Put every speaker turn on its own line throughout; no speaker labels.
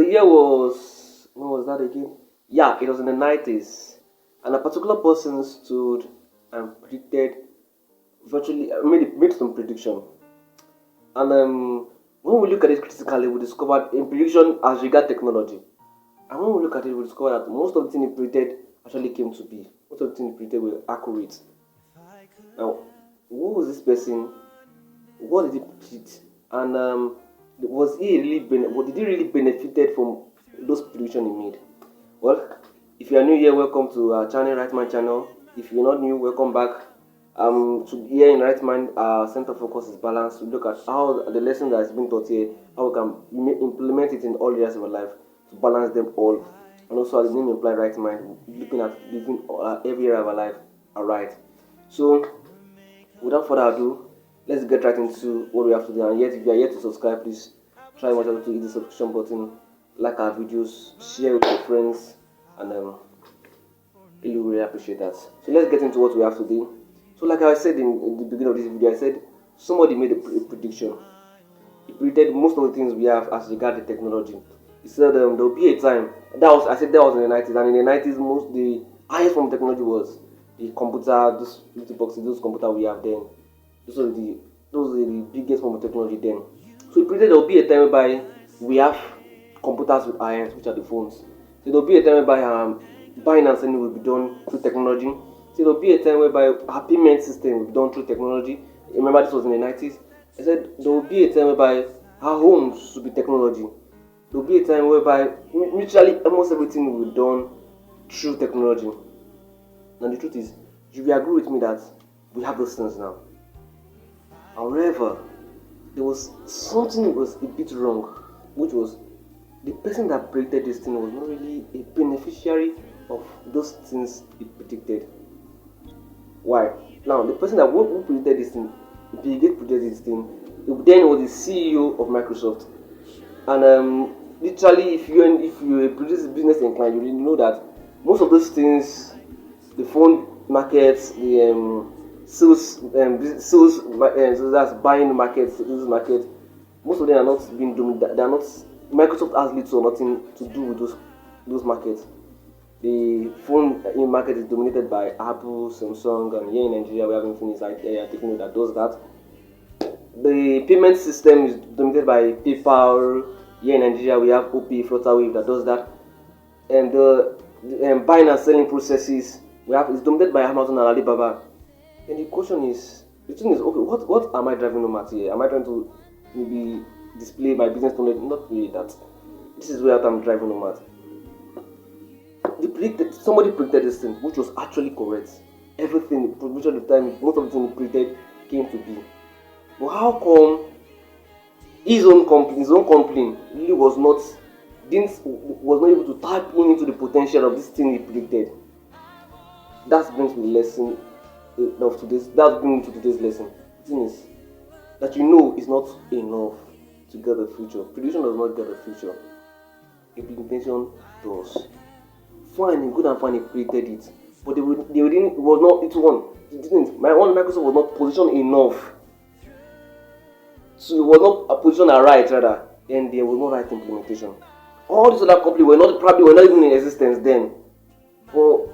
year was, when was that again? Yeah, it was in the 90s. And a particular person stood and predicted virtually, made some prediction. And when we look at it critically, we discovered in prediction as regard technology. And when we look at it, we discover that most of the things he predicted actually came to be. Most of the things he predicted were accurate. Now, who was this person? What did he predict? And was he really did he really benefited from those predictions he made? Well, if you are new here, welcome to our channel, Right Mind channel. If you're not new, welcome back. To here in Right Mind, our center focus is balance. We look at how the lesson that has been taught here, how we can implement it in all areas of our life to balance them all. And also, as the name implies, Right Mind, looking at living every area of our life alright. So, without further ado, let's get right into what we have to do. And yet, if you are yet to subscribe, please try much to hit the subscription button, like our videos, share with your friends, and really appreciate that. So let's get into what we have to do. So like I said in the beginning of this video, I said somebody made a prediction. He predicted most of the things we have as regard the technology. He said there will be a time, that was in the 90s, and in the 90s the highest form of technology was the computer, those boxes, those computers we have then. Those are the biggest form of technology then. So he predicted there will be a time whereby we have computers with our hands, which are the phones. So there will be a time whereby buying and selling will be done through technology. So there will be a time whereby our payment system will be done through technology. Remember, this was in the 90s. I said there will be a time whereby our homes should be technology. There will be a time whereby mutually almost everything will be done through technology. Now the truth is, you will agree with me that we have those things now. However, there was something that was a bit wrong, which was the person that predicted this thing was not really a beneficiary of those things he predicted. Why? Now, the person that who predicted this thing, Bill Gates predicted this thing, then was the CEO of Microsoft. And literally, if you a business inclined, you really know that most of those things, the phone markets, the sales, so that's buying markets, sales market, most of them are not being dominated. They are not. Microsoft has little or nothing to do with those markets. The phone market is dominated by Apple, Samsung, and here in Nigeria we have Infinix, Techno that does that. The payment system is dominated by PayPal. Here in Nigeria we have OP, Flutterwave that does that. And the buying and selling processes is dominated by Amazon and Alibaba. And the question is, the thing is, okay, what am I driving home at here? Am I trying to maybe display my business knowledge? Not really that. This is where I'm driving home at. Somebody predicted this thing, which was actually correct. Everything, most of the time, most of the things he predicted came to be. But how come his own company really was not able to tap into the potential of this thing he predicted? That brings me the lesson of today's. That brings me to today's lesson. The thing is that is not enough to get the future. Prediction does not get the future. Implementation does. Fine, good and fine, he predicted it, but they didn't. It was not. It one. It didn't. My own Microsoft was not positioned enough. So it was not a position right, rather. Then there was no right implementation. All these other companies were not even in existence then. But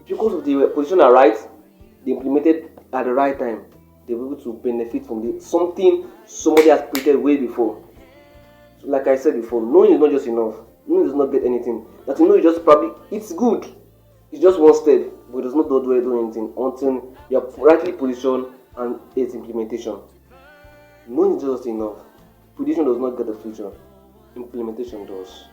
because of the position right, they implemented at the right time. They were able to benefit from something somebody has predicted way before. So like I said before, knowing is not just enough. Knowing does not get anything. That you just it's good. It's just one step, but it does not do anything until you are rightly positioned and its implementation. Knowing is just enough. Prediction does not get the future. Implementation does.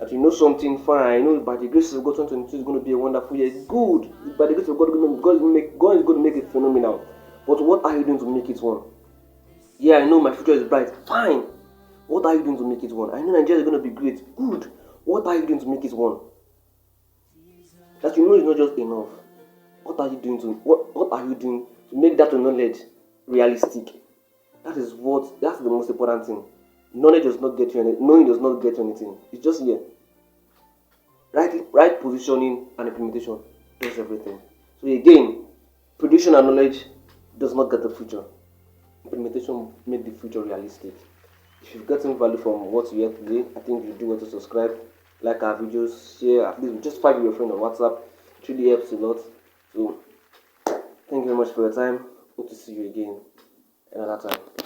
That you know something, fine. I know by the grace of God 2022 is going to be a wonderful year. Good. By the grace of God, God is going to make it phenomenal. But what are you doing to make it one? Yeah, I know my future is bright. Fine. What are you doing to make it one? I know Nigeria is going to be great. Good. What are you doing to make it one? That is not just enough. What are you doing to make that knowledge realistic? That's the most important thing. Knowledge does not get you anything. Knowing does not get you anything. It's just here. Right positioning and implementation does everything. So again, prediction and knowledge does not get the future. Implementation make the future realistic. If you've gotten value from what you heard today, I think you do want to subscribe, like our videos, share at least just 5 with your friend on WhatsApp. It really helps a lot. So thank you very much for your time. Hope to see you again another time.